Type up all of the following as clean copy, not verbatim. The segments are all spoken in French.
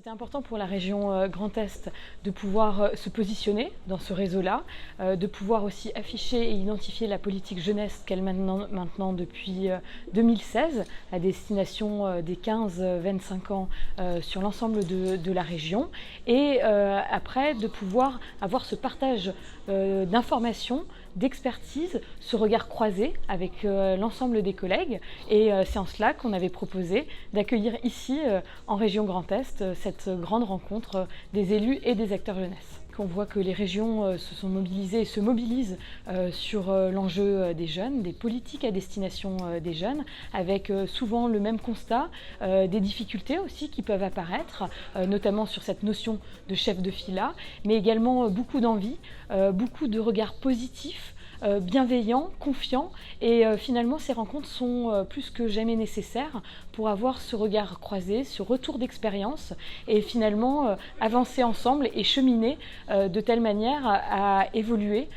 C'était important pour la région Grand Est de pouvoir se positionner dans ce réseau-là, de pouvoir aussi afficher et identifier la politique jeunesse qu'elle mène maintenant depuis 2016 à destination des 15-25 ans sur l'ensemble de la région, et après de pouvoir avoir ce partage d'informations, d'expertise, ce regard croisé avec l'ensemble des collègues, et c'est en cela qu'on avait proposé d'accueillir ici en région Grand Est cette grande rencontre des élus et des acteurs jeunesse. On voit que les régions se sont mobilisées et se mobilisent sur l'enjeu des jeunes, des politiques à destination des jeunes, avec souvent le même constat, des difficultés aussi qui peuvent apparaître, notamment sur cette notion de chef de fila, mais également beaucoup d'envie, beaucoup de regards positifs, bienveillants, confiants, et finalement ces rencontres sont plus que jamais nécessaires pour avoir ce regard croisé, ce retour d'expérience, et finalement avancer ensemble et cheminer de telle manière à évoluer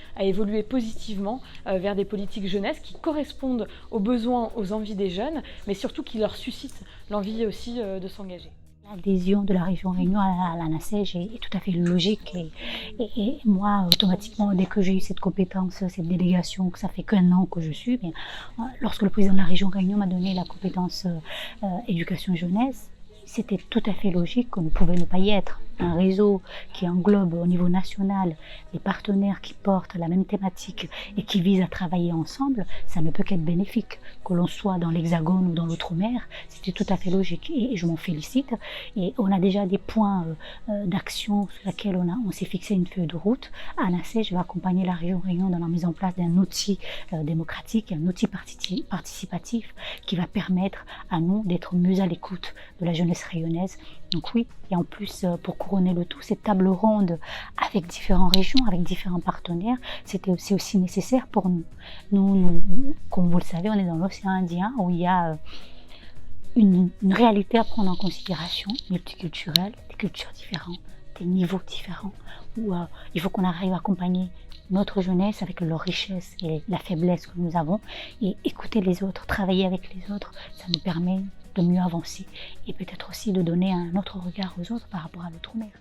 positivement vers des politiques jeunesse qui correspondent aux besoins, aux envies des jeunes, mais surtout qui leur suscitent l'envie aussi de s'engager. L'adhésion de la région Réunion à l'ANACEJ est tout à fait logique, et moi, automatiquement, dès que j'ai eu cette compétence, cette délégation, que ça fait qu'1 an que je suis, mais, lorsque le président de la région Réunion m'a donné la compétence éducation jeunesse, c'était tout à fait logique qu'on ne pouvait ne pas y être. Un réseau qui englobe au niveau national les partenaires qui portent la même thématique et qui visent à travailler ensemble, ça ne peut qu'être bénéfique. Que l'on soit dans l'Hexagone ou dans l'Outre-mer, c'était tout à fait logique, et je m'en félicite. Et on a déjà des points d'action sur lesquels on s'est fixé une feuille de route. ANACEJ va accompagner la région Réunion dans la mise en place d'un outil démocratique, un outil participatif qui va permettre à nous d'être mieux à l'écoute de la jeunesse rayonnaise. Donc oui, et en plus, pour couronner le tout, cette table ronde avec différentes régions, avec différents partenaires, c'est aussi nécessaire pour nous. Nous, comme vous le savez, on est dans l'océan Indien, où il y a une réalité à prendre en considération, multiculturelle, des cultures différentes, des niveaux différents, où il faut qu'on arrive à accompagner notre jeunesse avec leur richesse et la faiblesse que nous avons, et écouter les autres, travailler avec les autres, ça nous permet de mieux avancer, et peut-être aussi de donner un autre regard aux autres par rapport à l'outre-mer.